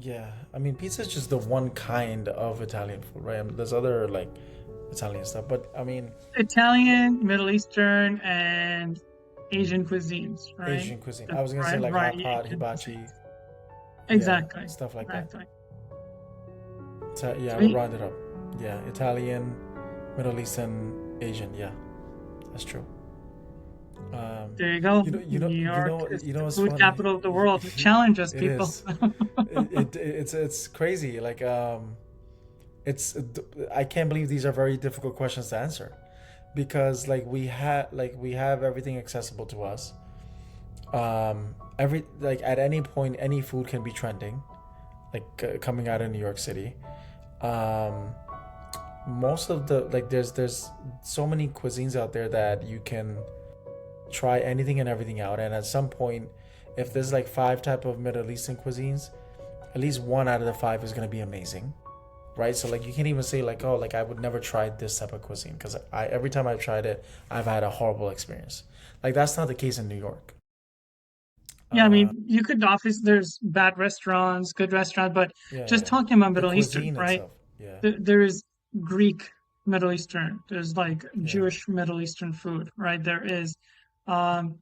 B: Yeah, I mean, pizza is just the one kind of Italian food, right? I mean, there's other, like, Italian stuff, but I mean,
A: Italian, Middle Eastern, and Asian cuisines, right?
B: Asian cuisine.
A: The
B: I was gonna say like hot
A: variety of
B: pot,
A: Asian
B: hibachi,
A: cuisines.
B: yeah,
A: Exactly,
B: stuff like that.
A: exactly.
B: So yeah, I would
A: Sweet.
B: round it up. Yeah, Italian, Middle Eastern, Asian. Yeah, that's true. Um,
A: There you go. New
B: you
A: York
B: know,
A: is
B: you know
A: the
B: what's
A: food
B: funny?
A: capital of the world. Challenge us,
B: It
A: people.
B: is. It's crazy. Like it's I can't believe these are very difficult questions to answer, because we have everything accessible to us. Every like at any point, any food can be trending, like coming out of New York City. Um, Most of the like there's so many cuisines out there that you can try anything and everything out, and at some point, if there's like five type of Middle Eastern cuisines, at least one out of the five is going to be amazing, right? So like you can't even say like, oh, like I would never try this type of cuisine, because I every time I've tried it, I've had a horrible experience. Like that's not the case in New York.
A: Yeah, I
B: uh
A: mean, you could obviously there's bad restaurants, good restaurants, but
B: yeah,
A: just
B: yeah,
A: talking about
B: the
A: Middle Eastern,
B: cuisine
A: right?
B: itself, yeah,
A: There is Greek Middle Eastern. There's like
B: yeah,
A: Jewish Middle Eastern food, right? There is, um,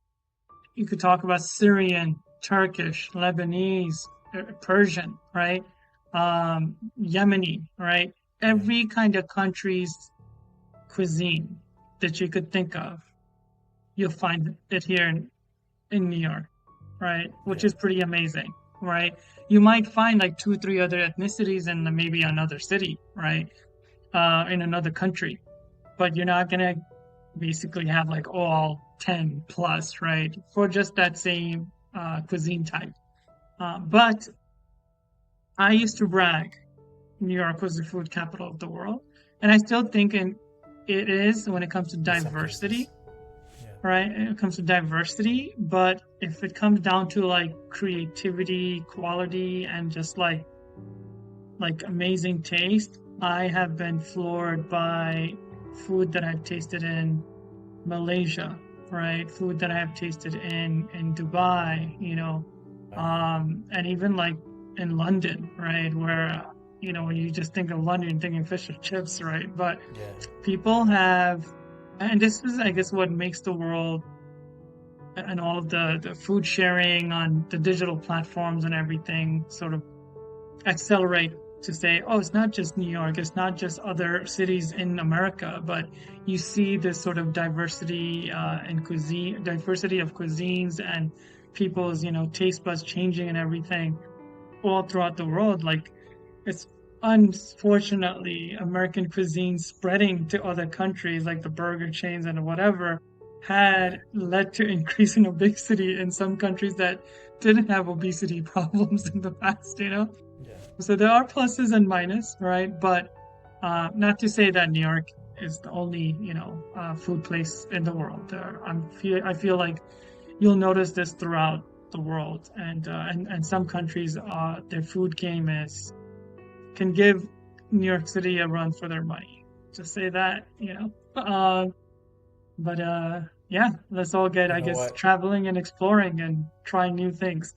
A: you could talk about Syrian, Turkish, Lebanese, Persian, right? Yemeni, right?
B: yeah,
A: Every kind of country's cuisine that you could think of, you'll find it here in New York, right? Which
B: yeah,
A: is pretty amazing, right? You might find like two, three other ethnicities in maybe another city, right? In another country, but you're not gonna basically have like all 10 plus, right? For just that same cuisine type. But I used to brag New York was the food capital of the world. And I still think it is when it comes to
B: in some
A: diversity,
B: cases, yeah,
A: right? It comes to diversity, but if it comes down to like creativity, quality, and just like amazing taste, I have been floored by food that I've tasted in Malaysia, right? Food that I have tasted in Dubai, and even like in London, right? Where when you just think of London, you're thinking fish and chips, right? But
B: yeah,
A: people have, and this is, I guess, what makes the world and all of the food sharing on the digital platforms and everything sort of accelerate to say, oh, it's not just New York, it's not just other cities in America, but you see this sort of diversity in cuisine, diversity of cuisines and people's, taste buds changing and everything all throughout the world. Like it's unfortunately American cuisine spreading to other countries like the burger chains and whatever
B: yeah,
A: had led to increase in obesity in some countries that didn't have obesity problems in the past.
B: yeah.
A: So there are pluses and minuses, right? But not to say that New York is the only, food place in the world. I feel like you'll notice this throughout the world, and some countries, their food game is can give New York City a run for their money. Just say that. But yeah, let's all get,
B: You
A: I
B: know
A: guess,
B: what?
A: traveling and exploring and trying new things.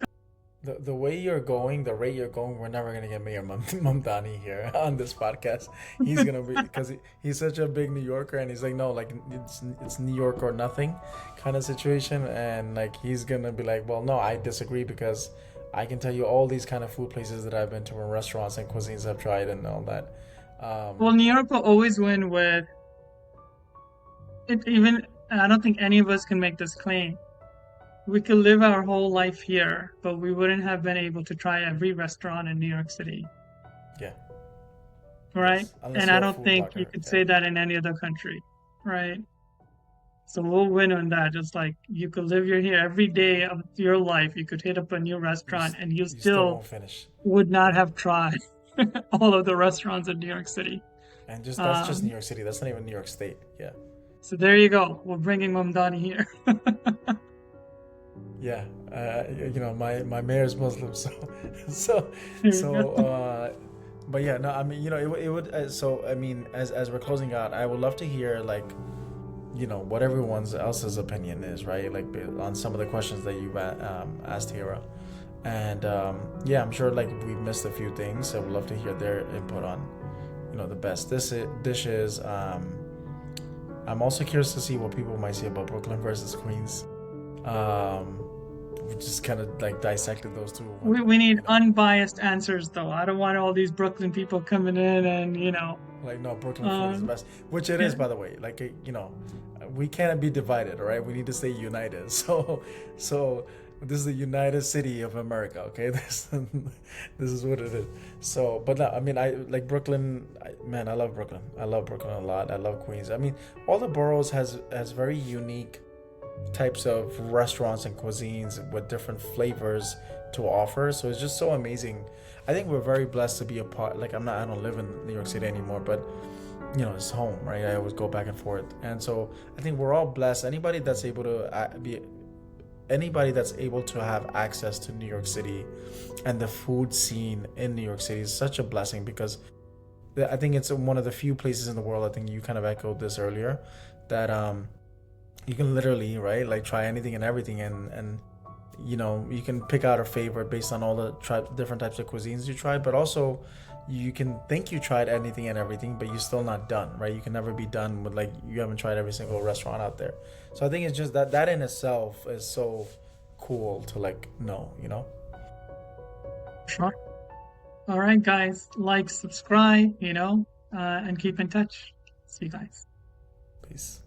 B: The way you're going, the rate you're going, we're never gonna get Mayor Mamdani here on this podcast. He's gonna be, because he's such a big New Yorker, and he's like, no, like it's New York or nothing kind of situation, and like he's gonna be like, well, no, I disagree, because I can tell you all these kind of food places that I've been to, and restaurants and cuisines I've tried and all that.
A: Well, New York will always win with it. Even I don't think any of us can make this claim. We could live our whole life here, but we wouldn't have been able to try every restaurant in New York City,
B: Yeah,
A: right?
B: yes, unless
A: And I
B: you're a
A: don't
B: food
A: think you
B: blogger.
A: could
B: Yeah,
A: say that in any other country, right? So we'll win on that. Just like you could live your here every day of your life, you could hit up a new restaurant and you
B: You still
A: still
B: won't finish.
A: would not
B: Yeah.
A: have tried all of the restaurants in New York City.
B: And just that's just New
A: Um,
B: York City. That's not even New York State. Yeah.
A: so there you go. We're bringing Mamdani here.
B: Yeah. My mayor's Muslim, so so
A: There you
B: so.
A: go.
B: But yeah, no. I mean, it would. So I mean, as we're closing out, I would love to hear like what everyone's else's opinion is, right? Like on some of the questions that you've asked Hira, and yeah, I'm sure like we've missed a few things. So we'd love to hear their input on the best dishes. I'm also curious to see what people might say about Brooklyn versus Queens. Um, we just kind of like dissected those two.
A: We need unbiased answers though. I don't want all these Brooklyn people coming in and
B: Like no, Brooklyn food is the
A: um,
B: best, which it
A: yeah,
B: is, by the way. Like we can't be divided, all right? We need to stay united. So this is the United City of America, okay? This is what it is. So, but no, I mean, I like Brooklyn. Man, I love Brooklyn. I love Brooklyn a lot. I love Queens. I mean, all the boroughs has very unique types of restaurants and cuisines with different flavors to offer. So it's just so amazing. I think we're very blessed to be a part. Like I don't live in New York City anymore, but it's home, right? I always go back and forth, and so I think we're all blessed. Anybody that's able to have access to New York City and the food scene in New York City is such a blessing because I think it's one of the few places in the world. I think you kind of echoed this earlier that you can literally right like try anything and everything and you can pick out a favorite based on all the different types of cuisines you tried, but also you can think you tried anything and everything, but you're still not done, right? You can never be done with like you haven't tried every single restaurant out there. So I think it's just that in itself is so cool to like know.
A: sure. All right, guys, like, subscribe, and keep in touch. See you guys.
B: Peace.